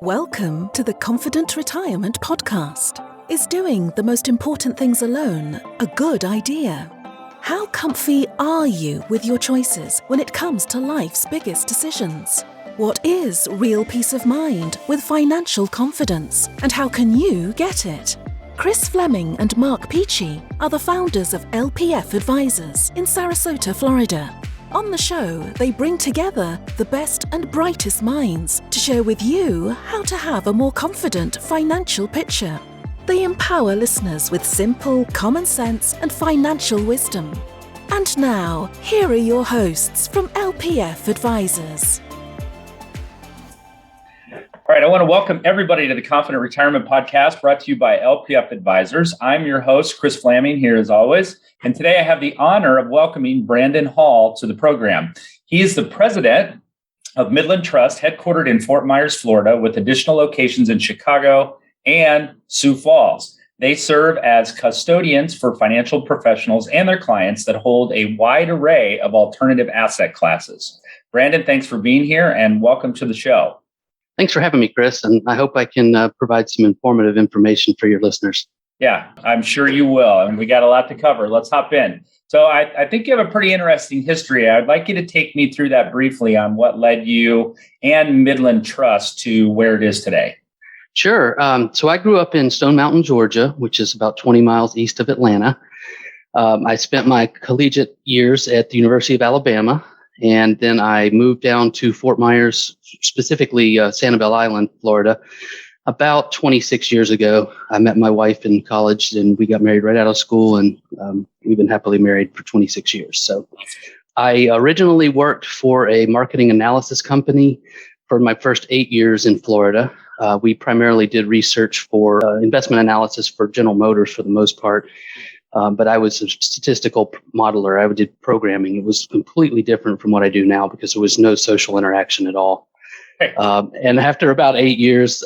Welcome to the Confident Retirement Podcast. Is doing the most important things alone a good idea? How comfy are you with your choices when it comes to life's biggest decisions? What is real peace of mind with financial confidence, and how can you get it? Kris Flammang and Mark Peachy are the founders of LPF Advisors in Sarasota, Florida. On the show, they bring together the best and brightest minds to share with you how to have a more confident financial picture. They empower listeners with simple, common sense and financial wisdom. And now, here are your hosts from LPF Advisors. All right, I want to welcome everybody to the Confident Retirement Podcast brought to you by LPF Advisors. I'm your host, Kris Flammang, here as always. And today I have the honor of welcoming Brandon Hall to the program. He is the president of Midland Trust, headquartered in Fort Myers, Florida, with additional locations in Chicago and Sioux Falls. They serve as custodians for financial professionals and their clients that hold a wide array of alternative asset classes. Brandon, thanks for being here and welcome to the show. Thanks for having me, Kris, and I hope I can provide some informative information for your listeners. Yeah, I'm sure you will, and we got a lot to cover. Let's hop in. So I think you have a pretty interesting history. I'd like you to take me through that briefly on what led you and Midland Trust to where it is today. Sure. So I grew up in Stone Mountain, Georgia, which is about 20 miles east of Atlanta. I spent my collegiate years at the University of Alabama. And then I moved down to Fort Myers, specifically Sanibel Island, Florida, about 26 years ago. I met my wife in college and we got married right out of school, and we've been happily married for 26 years. So I originally worked for a marketing analysis company for my first 8 years in Florida. We primarily did research for investment analysis for General Motors for the most part. But I was a statistical modeler. I did programming. It was completely different from what I do now because there was no social interaction at all. And after about 8 years,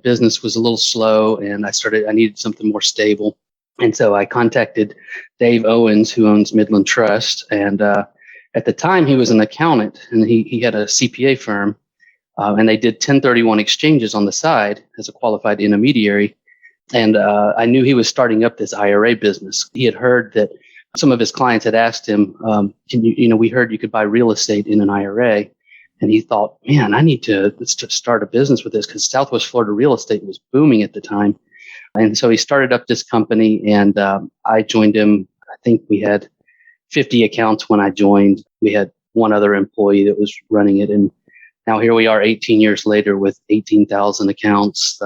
business was a little slow, and I needed something more stable. And so I contacted Dave Owens, who owns Midland Trust. And at the time, he was an accountant, and he had a CPA firm, and they did 1031 exchanges on the side as a qualified intermediary. And I knew he was starting up this IRA business. He had heard that some of his clients had asked him, we heard you could buy real estate in an IRA. And he thought, man, I need to start a business with this because Southwest Florida real estate was booming at the time. And so he started up this company, and I joined him. I think we had 50 accounts when I joined. We had one other employee that was running it. And now here we are 18 years later with 18,000 accounts.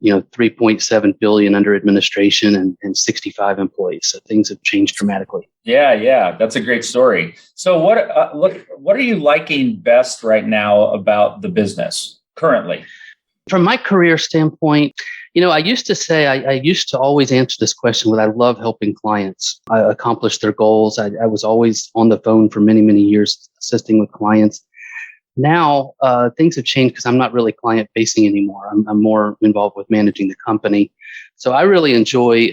3.7 billion under administration and 65 employees. So things have changed dramatically. Yeah, that's a great story. So what are you liking best right now about the business currently? From my career standpoint, I used to say I used to always answer this question with I love helping clients accomplish their goals. I was always on the phone for many, many years assisting with clients. Now, things have changed because I'm not really client facing anymore. I'm more involved with managing the company. So I really enjoy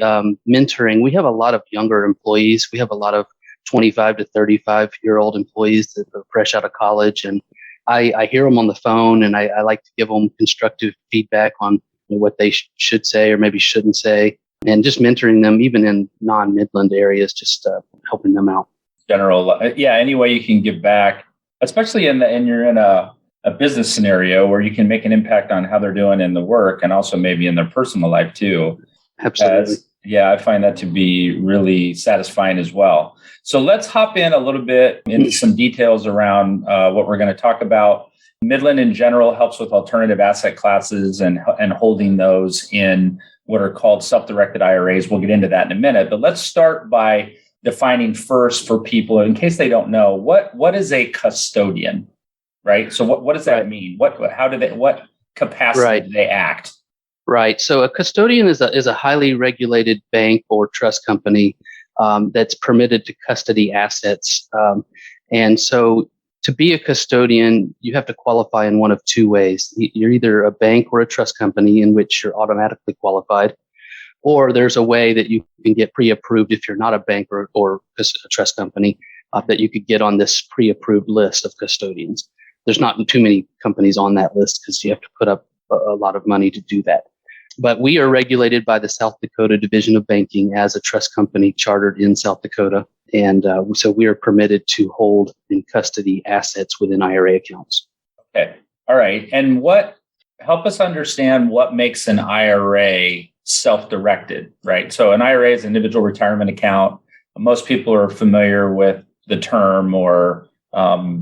mentoring. We have a lot of younger employees. We have a lot of 25 to 35-year-old employees that are fresh out of college. And I hear them on the phone, and I like to give them constructive feedback on what they should say or maybe shouldn't say. And just mentoring them, even in non-Midland areas, just helping them out. Any way you can give back. Especially you're in a business scenario where you can make an impact on how they're doing in the work and also maybe in their personal life too. Absolutely. I find that to be really satisfying as well. So let's hop in a little bit into some details around what we're going to talk about. Midland in general helps with alternative asset classes and holding those in what are called self-directed IRAs. We'll get into that in a minute, but let's start by defining first for people, in case they don't know, what is a custodian, right? So what does that mean? What capacity do they act? Right. So a custodian is a highly regulated bank or trust company that's permitted to custody assets. And so to be a custodian, you have to qualify in one of two ways. You're either a bank or a trust company in which you're automatically qualified, or there's a way that you can get pre-approved if you're not a bank or a trust company, that you could get on this pre-approved list of custodians. There's not too many companies on that list because you have to put up a lot of money to do that. But we are regulated by the South Dakota Division of Banking as a trust company chartered in South Dakota. And so we are permitted to hold in custody assets within IRA accounts. Okay. All right. And help us understand what makes an IRA self-directed, right? So an IRA is an individual retirement account. Most people are familiar with the term, or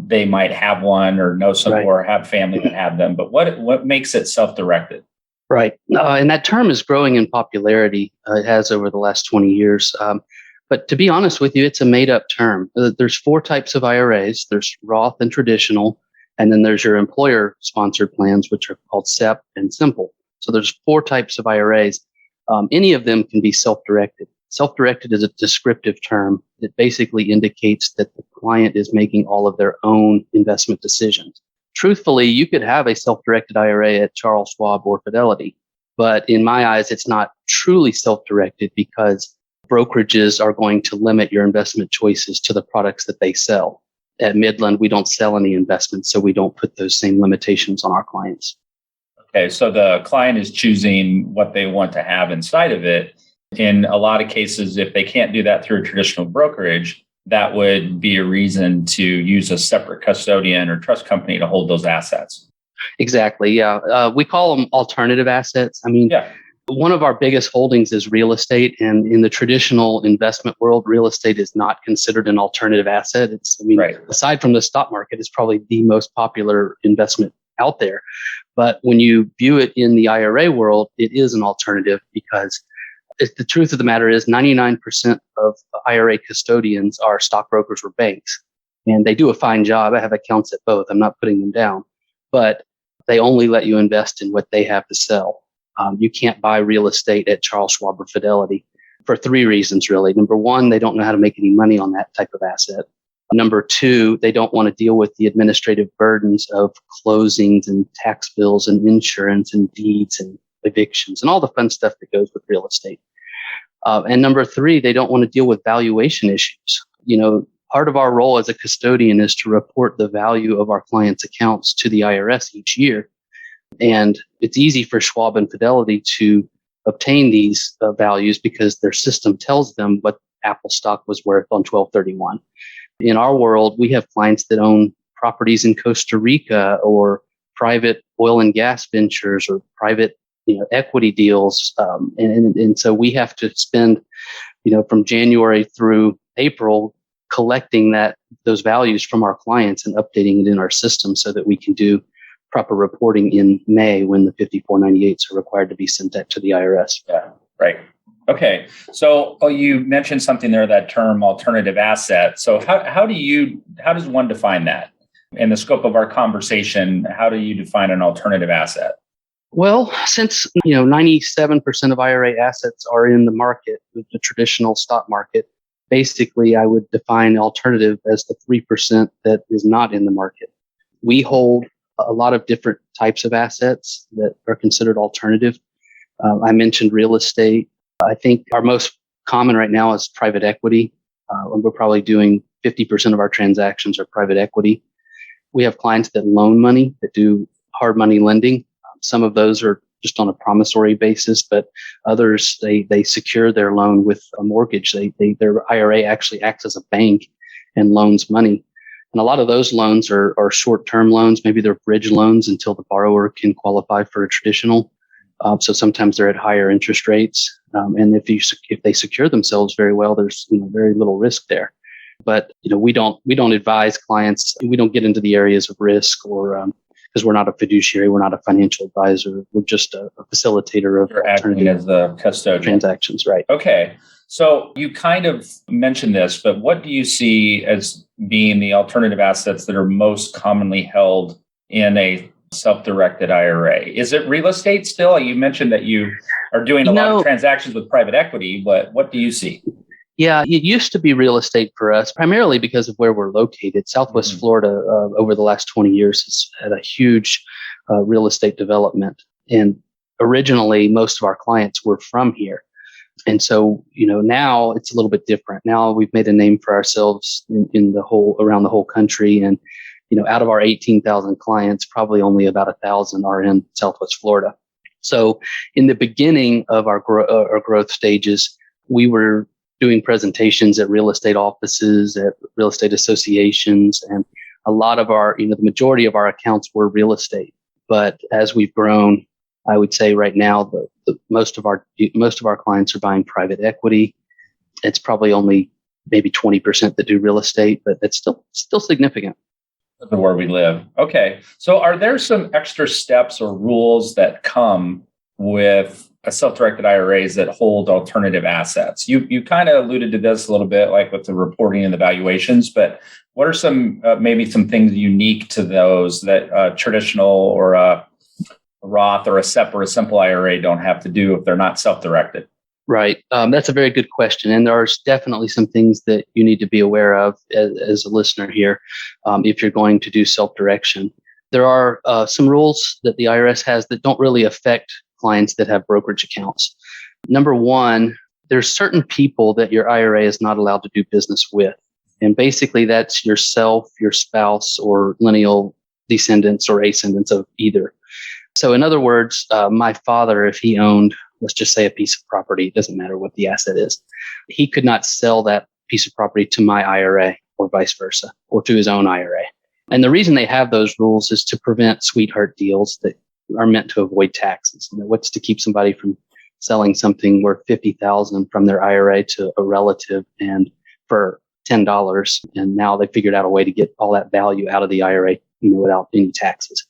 they might have one or know some, right, or have family that have them. But what makes it self-directed? Right. And that term is growing in popularity. It has over the last 20 years. But to be honest with you, it's a made-up term. There's 4 types of IRAs. There's Roth and traditional, and then there's your employer-sponsored plans, which are called SEP and simple. So there's 4 types of IRAs. Any of them can be self-directed. Self-directed is a descriptive term that basically indicates that the client is making all of their own investment decisions. Truthfully, you could have a self-directed IRA at Charles Schwab or Fidelity, but in my eyes, it's not truly self-directed because brokerages are going to limit your investment choices to the products that they sell. At Midland, we don't sell any investments, so we don't put those same limitations on our clients. Okay, so the client is choosing what they want to have inside of it. In a lot of cases, if they can't do that through a traditional brokerage, that would be a reason to use a separate custodian or trust company to hold those assets. Exactly. Yeah. We call them alternative assets. I mean, yeah. One of our biggest holdings is real estate. And in the traditional investment world, real estate is not considered an alternative asset. Right. Aside from the stock market, it's probably the most popular investment out there. But when you view it in the IRA world, it is an alternative because the truth of the matter is 99% of IRA custodians are stockbrokers or banks, and they do a fine job. I have accounts at both. I'm not putting them down, but they only let you invest in what they have to sell. You can't buy real estate at Charles Schwab or Fidelity for 3 reasons, really. Number 1, they don't know how to make any money on that type of asset. Number 2, they don't want to deal with the administrative burdens of closings and tax bills and insurance and deeds and evictions and all the fun stuff that goes with real estate. And number 3, they don't want to deal with valuation issues. Part of our role as a custodian is to report the value of our clients' accounts to the IRS each year. And it's easy for Schwab and Fidelity to obtain these values because their system tells them what Apple stock was worth on 12/31. In our world, we have clients that own properties in Costa Rica or private oil and gas ventures or private equity deals. And so we have to spend, from January through April collecting those values from our clients and updating it in our system so that we can do proper reporting in May when the 5498s are required to be sent out to the IRS. Yeah, right. Okay. So you mentioned something there, that term alternative asset. So how does one define that? In the scope of our conversation, how do you define an alternative asset? Well, since 97% of IRA assets are in the market, the traditional stock market, basically I would define alternative as the 3% that is not in the market. We hold a lot of different types of assets that are considered alternative. I mentioned real estate. I think our most common right now is private equity. We're probably doing 50% of our transactions are private equity. We have clients that loan money, that do hard money lending. Some of those are just on a promissory basis, but others, they secure their loan with a mortgage. Their IRA actually acts as a bank and loans money. And a lot of those loans are short-term loans. Maybe they're bridge loans until the borrower can qualify for a traditional. So sometimes they're at higher interest rates. And if they secure themselves very well, there's very little risk there. But we don't advise clients. We don't get into the areas of risk or because we're not a fiduciary, we're not a financial advisor. We're just a facilitator of acting as the custodian transactions, right? Okay. So you kind of mentioned this, but what do you see as being the alternative assets that are most commonly held in a self-directed IRA? Is it real estate still? You mentioned that you are doing a lot of transactions with private equity, but what do you see? Yeah, it used to be real estate for us, primarily because of where we're located. Southwest Florida, over the last 20 years, has had a huge real estate development. And originally, most of our clients were from here. And so, now it's a little bit different. Now we've made a name for ourselves in around the whole country. And, out of our 18,000 clients, probably only about 1,000 are in Southwest Florida. So in the beginning of our growth stages, we were doing presentations at real estate offices, at real estate associations, and a lot of our, the majority of our accounts were real estate. But as we've grown, I would say right now, most of our clients are buying private equity. It's probably only maybe 20% that do real estate, but it's still significant. Where we live. Okay. So are there some extra steps or rules that come with a self-directed IRAs that hold alternative assets? You kind of alluded to this a little bit, like with the reporting and the valuations, but what are some maybe some things unique to those that traditional or a Roth or a SEP or a simple IRA don't have to do if they're not self-directed? Right. That's a very good question. And there's definitely some things that you need to be aware of as a listener here if you're going to do self-direction. There are some rules that the IRS has that don't really affect clients that have brokerage accounts. Number one, there's certain people that your IRA is not allowed to do business with. And basically that's yourself, your spouse, or lineal descendants or ascendants of either. So in other words, my father, if he owned, let's just say, a piece of property, it doesn't matter what the asset is, he could not sell that piece of property to my IRA or vice versa, or to his own IRA. And the reason they have those rules is to prevent sweetheart deals that are meant to avoid taxes. What's to keep somebody from selling something worth $50,000 from their IRA to a relative and for $10, and now they figured out a way to get all that value out of the IRA, without any taxes.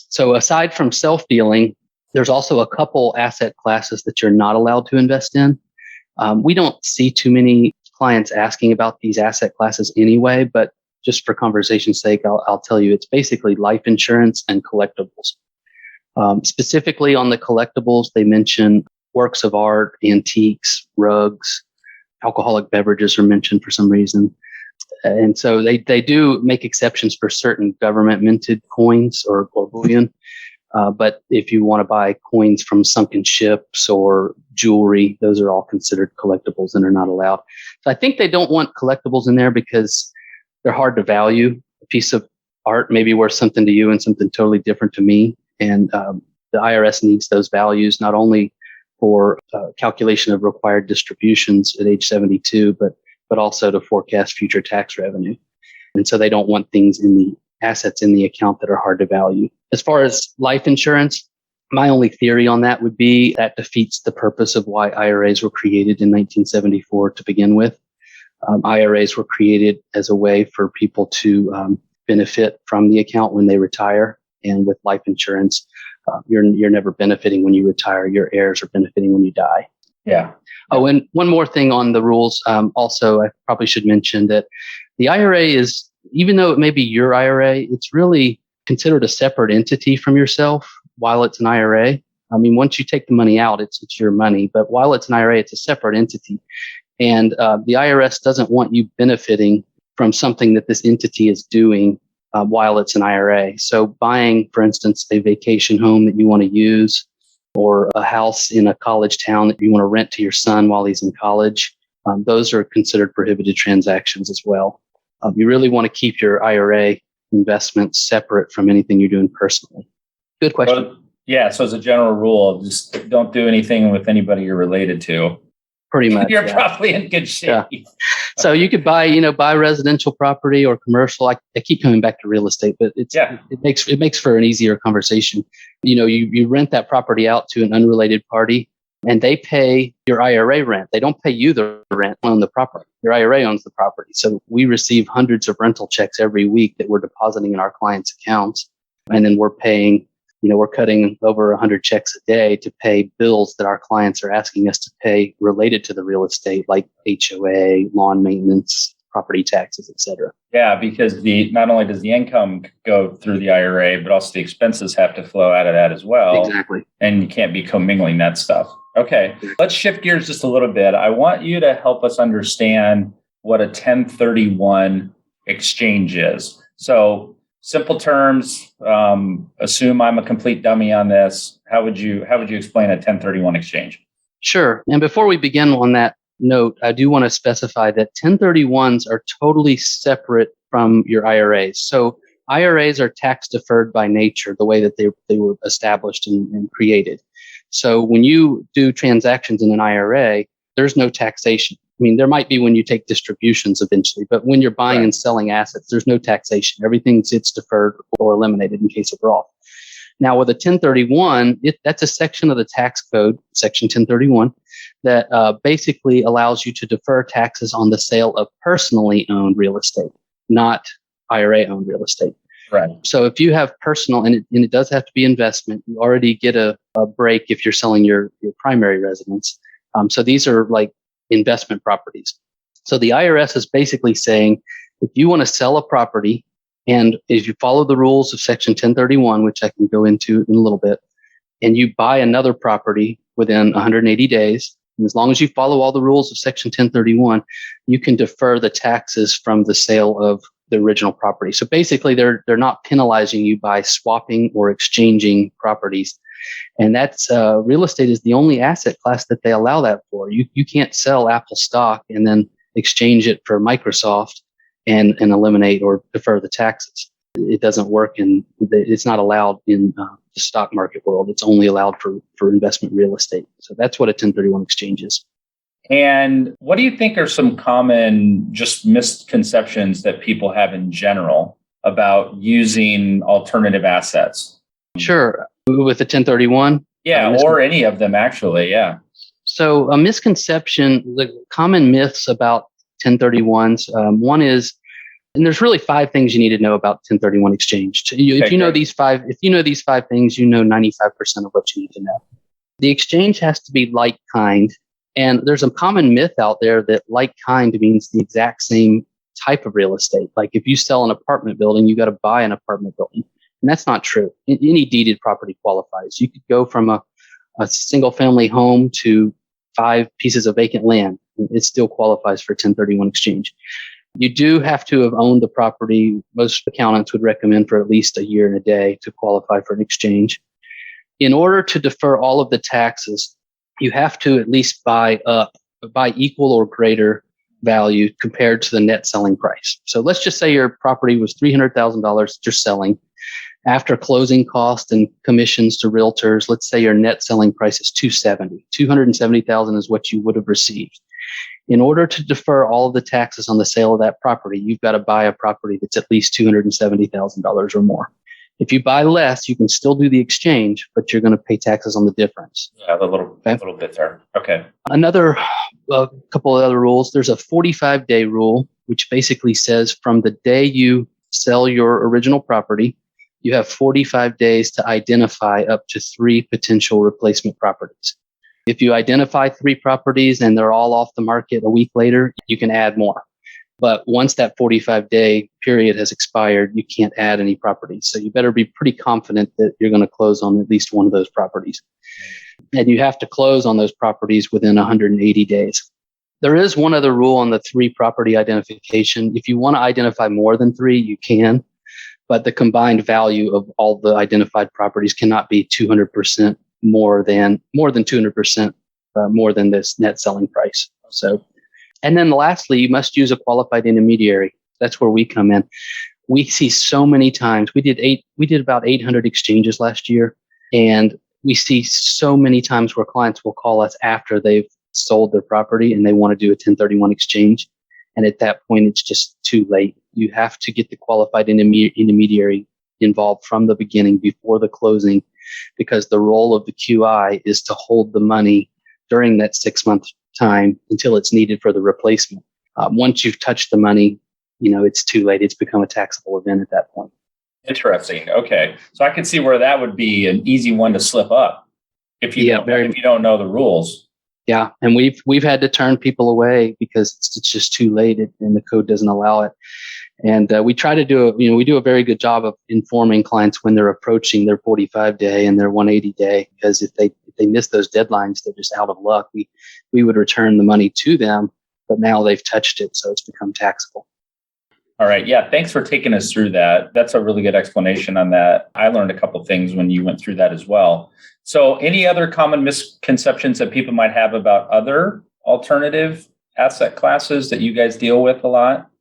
So aside from self-dealing, there's also a couple asset classes that you're not allowed to invest in. We don't see too many clients asking about these asset classes anyway, but just for conversation's sake, I'll tell you, it's basically life insurance and collectibles. Specifically on the collectibles, they mention works of art, antiques, rugs, alcoholic beverages are mentioned for some reason. And so they do make exceptions for certain government minted coins or bullion. But if you want to buy coins from sunken ships or jewelry, those are all considered collectibles and are not allowed. So I think they don't want collectibles in there because they're hard to value. A piece of art may be worth something to you and something totally different to me. And the IRS needs those values not only for calculation of required distributions at age 72, but also to forecast future tax revenue. And so they don't want things in the assets in the account that are hard to value. As far as life insurance, my only theory on that would be that defeats the purpose of why IRAs were created in 1974 to begin with. IRAs were created as a way for people to benefit from the account when they retire. And with life insurance, you're never benefiting when you retire. Your heirs are benefiting when you die. Yeah. Oh, and one more thing on the rules. Also, I probably should mention that the IRA is, even though it may be your IRA, it's really considered a separate entity from yourself while it's an IRA. I mean, once you take the money out, it's your money. But while it's an IRA, it's a separate entity. And the IRS doesn't want you benefiting from something that this entity is doing while it's an IRA. So buying, for instance, a vacation home that you want to use, or a house in a college town that you want to rent to your son while he's in college, those are considered prohibited transactions as well. You really want to keep your IRA investments separate from anything you're doing personally. Good question. Well, yeah. So as a general rule, just don't do anything with anybody you're related to. Pretty much. You're probably in good shape. Yeah. So you could buy residential property or commercial. I keep coming back to real estate, but it makes for an easier conversation. You rent that property out to an unrelated party, and they pay your IRA rent. They don't pay you the rent on the property. Your IRA owns the property. So we receive hundreds of rental checks every week that we're depositing in our clients' accounts, and then we're paying. We're cutting over 100 checks a day to pay bills that our clients are asking us to pay related to the real estate, like HOA, lawn maintenance, property taxes, et cetera. Yeah, because not only does the income go through the IRA, but also the expenses have to flow out of that as well. Exactly. And you can't be commingling that stuff. Okay, let's shift gears just a little bit. I want you to help us understand what a 1031 exchange is. So simple terms, assume I'm a complete dummy on this. How would you explain a 1031 exchange? Sure. And before we begin on that note, I do want to specify that 1031s are totally separate from your IRAs. So IRAs are tax deferred by nature, the way that they were established and created. So when you do transactions in an IRA, there's no taxation. I mean, there might be when you take distributions eventually, but when you're buying and selling assets, there's no taxation. Everything gets deferred or eliminated in case of Roth. Now, with a 1031, that's a section of the tax code, Section 1031, that basically allows you to defer taxes on the sale of personally owned real estate, not IRA-owned real estate. Right. So if you have personal, and it does have to be investment, you already get a break if you're selling your primary residence. So these are like investment properties. So the IRS is basically saying, if you want to sell a property, and if you follow the rules of Section 1031, which I can go into in a little bit, and you buy another property within 180 days, and as long as you follow all the rules of Section 1031, you can defer the taxes from the sale of the original property. So basically, they're not penalizing you by swapping or exchanging properties. And that's real estate is the only asset class that they allow that for. You can't sell Apple stock and then exchange it for Microsoft and eliminate or defer the taxes. It doesn't work, and it's not allowed in the stock market world. It's only allowed for investment real estate. So that's what a 1031 exchange is. And what do you think are some common just misconceptions that people have in general about using alternative assets? Sure. With the 1031? Yeah, or any of them, actually. Yeah. So a misconception, the common myths about 1031s, one is, and there's really 5 things you need to know about 1031 exchange. If you know these 5 things, you know 95% of what you need to know. The exchange has to be like kind. And there's a common myth out there that like kind means the exact same type of real estate. Like if you sell an apartment building, you got to buy an apartment building. And that's not true. Any deeded property qualifies. You could go from a single family home to 5 pieces of vacant land. It still qualifies for 1031 exchange. You do have to have owned the property. Most accountants would recommend for at least a year and a day to qualify for an exchange. In order to defer all of the taxes, you have to at least buy equal or greater value compared to the net selling price. So let's just say your property was $300,000 that you're selling. After closing costs and commissions to realtors, let's say your net selling price is $270,000 is what you would have received. In order to defer all of the taxes on the sale of that property, you've got to buy a property that's at least $270,000 or more. If you buy less, you can still do the exchange, but you're going to pay taxes on the difference. Yeah, the little bit there. Okay. Another couple of other rules. There's a 45-day rule, which basically says from the day you sell your original property, you have 45 days to identify up to 3 potential replacement properties. If you identify 3 properties and they're all off the market a week later, you can add more. But once that 45-day period has expired, you can't add any properties. So you better be pretty confident that you're going to close on at least one of those properties. And you have to close on those properties within 180 days. There is one other rule on the 3 property identification. If you want to identify more than 3, you can. But the combined value of all the identified properties cannot be 200% more than 200% more than this net selling price. So, and then lastly, you must use a qualified intermediary. That's where we come in. We see so many times. We did about 800 exchanges last year, and we see so many times where clients will call us after they've sold their property and they want to do a 1031 exchange. And at that point, it's just too late. You have to get the qualified intermediary involved from the beginning before the closing, because the role of the QI is to hold the money during that 6-month time until it's needed for the replacement. Once you've touched the money, it's too late. It's become a taxable event at that point. Interesting. Okay. So I can see where that would be an easy one to slip up if you don't know the rules. Yeah. And we've had to turn people away because it's just too late and the code doesn't allow it. And we try to do a very good job of informing clients when they're approaching their 45-day and their 180-day, because if they miss those deadlines, they're just out of luck. We would return the money to them, but now they've touched it, so it's become taxable. All right. Yeah. Thanks for taking us through that. That's a really good explanation on that. I learned a couple of things when you went through that as well. So any other common misconceptions that people might have about other alternative asset classes that you guys deal with a lot?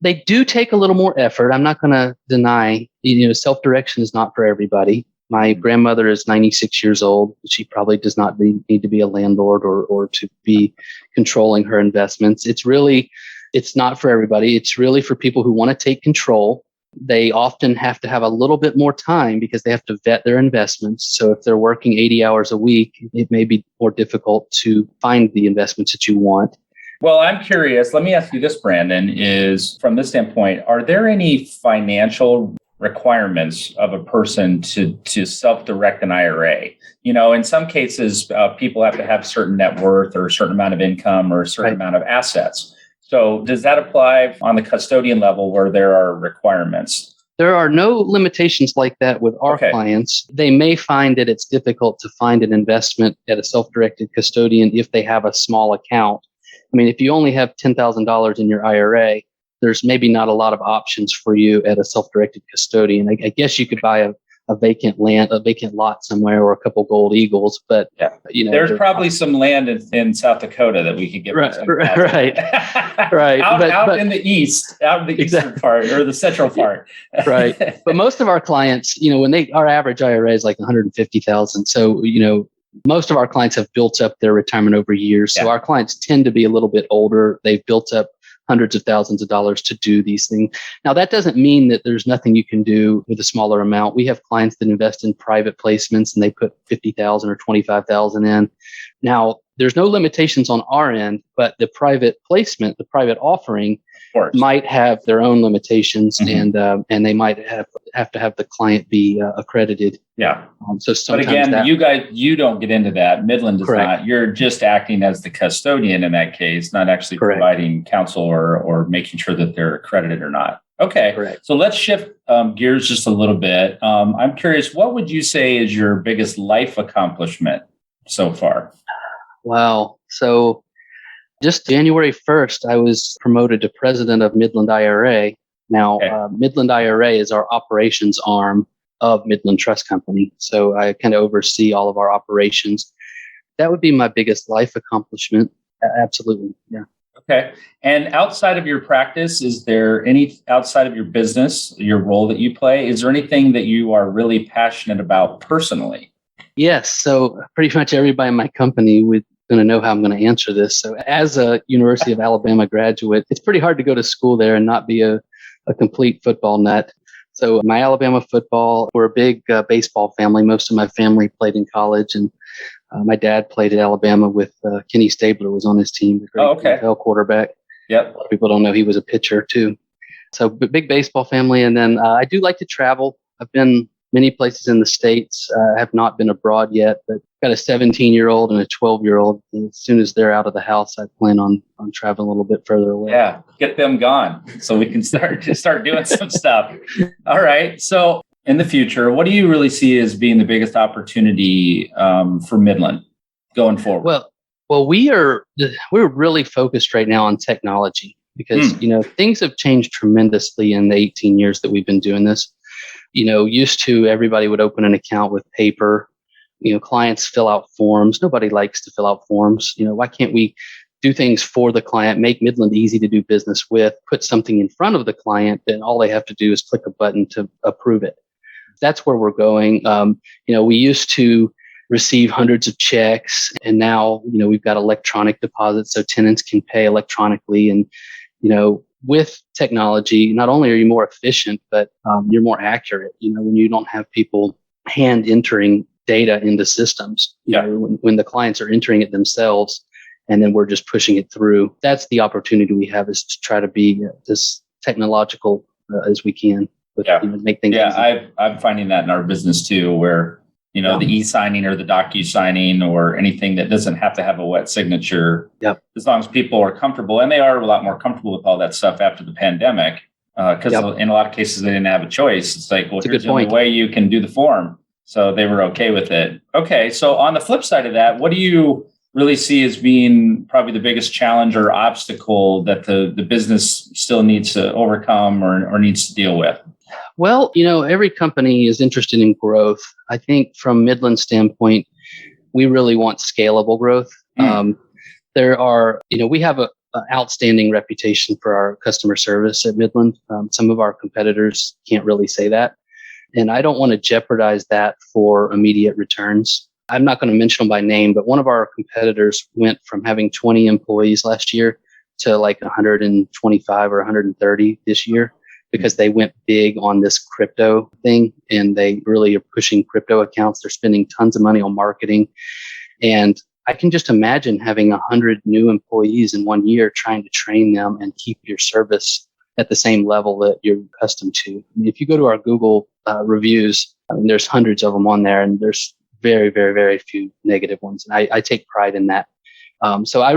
They do take a little more effort. I'm not going to deny, self-direction is not for everybody. My grandmother is 96 years old. She probably does not need to be a landlord or to be controlling her investments. It's not for everybody. It's really for people who want to take control. They often have to have a little bit more time because they have to vet their investments. So if they're working 80 hours a week, it may be more difficult to find the investments that you want. Well, I'm curious. Let me ask you this, Brandon, is from this standpoint, are there any financial requirements of a person to self-direct an IRA? In some cases, people have to have certain net worth or a certain amount of income or a certain amount of assets. So does that apply on the custodian level where there are requirements? There are no limitations like that with our clients. They may find that it's difficult to find an investment at a self-directed custodian if they have a small account. I mean, if you only have $10,000 in your IRA, there's maybe not a lot of options for you at a self-directed custodian. I guess you could buy a vacant lot somewhere or a couple gold eagles, but there's probably some land in South Dakota that we could get. Right. out in the eastern part or the central part. Right. But most of our clients, our average IRA is like 150,000. So, most of our clients have built up their retirement over years. So our clients tend to be a little bit older. They've built up hundreds of thousands of dollars to do these things. Now, that doesn't mean that there's nothing you can do with a smaller amount. We have clients that invest in private placements and they put 50,000 or 25,000 in. Now, there's no limitations on our end, but the private placement, the private offering might have their own limitations, and they might have to have the client be accredited. Yeah. So but again, you don't get into that. Midland does not. You're just acting as the custodian in that case, not actually providing counsel or making sure that they're accredited or not. Okay. Correct. So let's shift gears just a little bit. I'm curious, what would you say is your biggest life accomplishment so far? Wow. So just January 1st, I was promoted to president of Midland IRA. Now, Midland IRA is our operations arm of Midland Trust Company. So I kind of oversee all of our operations. That would be my biggest life accomplishment. Absolutely. Yeah. Okay. And outside of your practice, is there any outside of your business, your role that you play, is there anything that you are really passionate about personally? Yes. So pretty much everybody in my company would going to know how I'm going to answer this. So as a University of Alabama graduate, it's pretty hard to go to school there and not be a complete football nut. So my Alabama football, we're a big baseball family. Most of my family played in college, and my dad played at Alabama with Kenny Stabler was on his team, the great NFL quarterback. Yep. A lot of people don't know he was a pitcher too. So big baseball family. And then I do like to travel. I've been many places in the States. I have not been abroad yet, but got a 17-year-old and a 12-year-old. And as soon as they're out of the house, I plan on traveling a little bit further away. Yeah, get them gone so we can start doing some stuff. All right. So in the future, what do you really see as being the biggest opportunity for Midland going forward? Well, we're really focused right now on technology because things have changed tremendously in the 18 years that we've been doing this. Used to everybody would open an account with paper. Clients fill out forms. Nobody likes to fill out forms. Why can't we do things for the client, make Midland easy to do business with, put something in front of the client, and all they have to do is click a button to approve it. That's where we're going. We used to receive hundreds of checks, and now, we've got electronic deposits so tenants can pay electronically. And, with technology, not only are you more efficient, but you're more accurate. When you don't have people hand entering data into systems, when the clients are entering it themselves, and then we're just pushing it through. That's the opportunity we have, is to try to be as technological as we can, make things easy. I'm finding that in our business too, where the e-signing or the docu-signing or anything that doesn't have to have a wet signature, as long as people are comfortable, and they are a lot more comfortable with all that stuff after the pandemic, because in a lot of cases they didn't have a choice. It's like, well, here's the only way you can do the form. So they were okay with it. Okay, so on the flip side of that, what do you really see as being probably the biggest challenge or obstacle that the business still needs to overcome or needs to deal with? Well, every company is interested in growth. I think from Midland's standpoint, we really want scalable growth. There are, we have outstanding reputation for our customer service at Midland. Some of our competitors can't really say that. And I don't want to jeopardize that for immediate returns. I'm not going to mention them by name, but one of our competitors went from having 20 employees last year to like 125 or 130 this year because they went big on this crypto thing and they really are pushing crypto accounts. They're spending tons of money on marketing. And I can just imagine having 100 new employees in 1 year trying to train them and keep your service at the same level that you're accustomed to. I mean, if you go to our Google reviews, there's hundreds of them on there, and there's very, very, very few negative ones. And I take pride in that. So I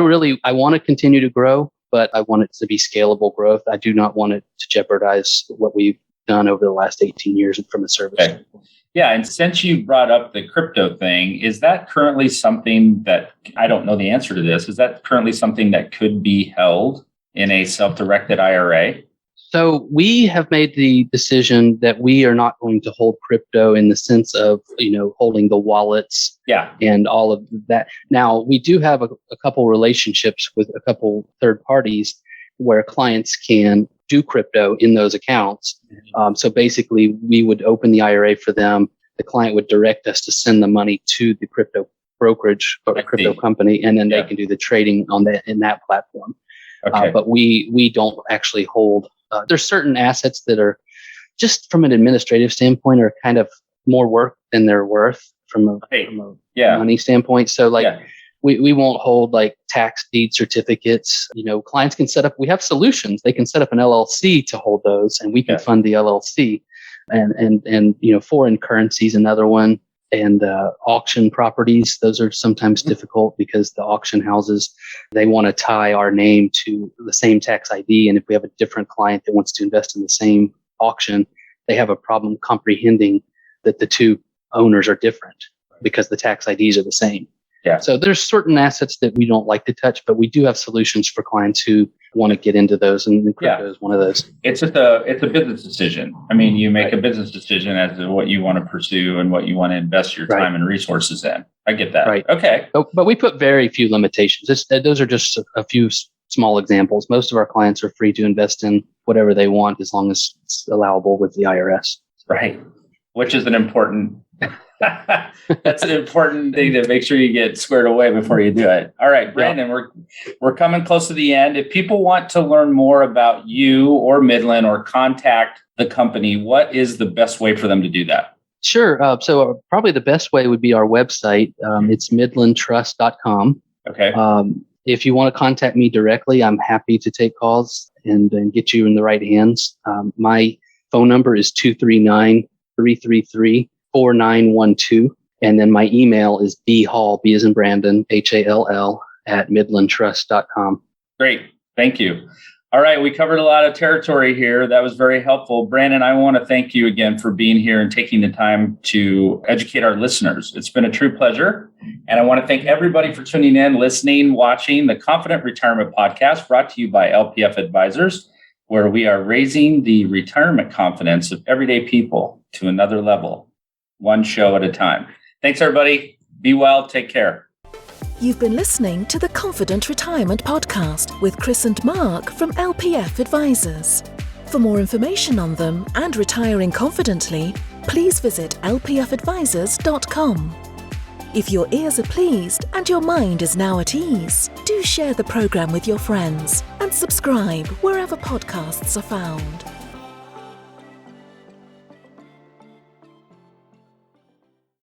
want to continue to grow, but I want it to be scalable growth. I do not want it to jeopardize what we've done over the last 18 years from a service standpoint. Yeah. And since you brought up the crypto thing, is that currently something that, I don't know the answer to this, is that currently something that could be held in a self-directed IRA? So we have made the decision that we are not going to hold crypto in the sense of, holding the wallets and all of that. Now, we do have a couple relationships with a couple third parties where clients can do crypto in those accounts. So basically, we would open the IRA for them. The client would direct us to send the money to the crypto brokerage or the crypto company, and then they can do the trading in that platform. Okay. But we don't actually hold. There's certain assets that are just from an administrative standpoint are kind of more work than they're worth from a money standpoint. So we won't hold like tax deed certificates. Clients can set up, we have solutions. They can set up an LLC to hold those, and we can fund the LLC and foreign currency is another one. And auction properties, those are sometimes difficult because the auction houses, they want to tie our name to the same tax ID. And if we have a different client that wants to invest in the same auction, they have a problem comprehending that the two owners are different because the tax IDs are the same. Yeah. So there's certain assets that we don't like to touch, but we do have solutions for clients who want to get into those, and crypto is one of those. It's a business decision. I mean, you make a business decision as to what you want to pursue and what you want to invest your time and resources in. I get that. Right. Okay. But we put very few limitations. Those are just a few small examples. Most of our clients are free to invest in whatever they want as long as it's allowable with the IRS. Right. Which is an important that's an important thing to make sure you get squared away before you do it. All right, Brandon, we're coming close to the end. If people want to learn more about you or Midland or contact the company, what is the best way for them to do that? Sure. So probably the best way would be our website. It's midlandtrust.com. Okay. If you want to contact me directly, I'm happy to take calls and get you in the right hands. My phone number is 239-333-4912. And then my email is bhall, B as in Brandon, HALL @midlandtrust.com. Great. Thank you. All right. We covered a lot of territory here. That was very helpful. Brandon, I want to thank you again for being here and taking the time to educate our listeners. It's been a true pleasure. And I want to thank everybody for tuning in, listening, watching the Confident Retirement Podcast brought to you by LPF Advisors, where we are raising the retirement confidence of everyday people to another level, one show at a time. Thanks, everybody. Be well. Take care. You've been listening to the Confident Retirement Podcast with Kris and Mark from LPF Advisors. For more information on them and retiring confidently, please visit lpfadvisors.com. If your ears are pleased and your mind is now at ease, do share the program with your friends and subscribe wherever podcasts are found.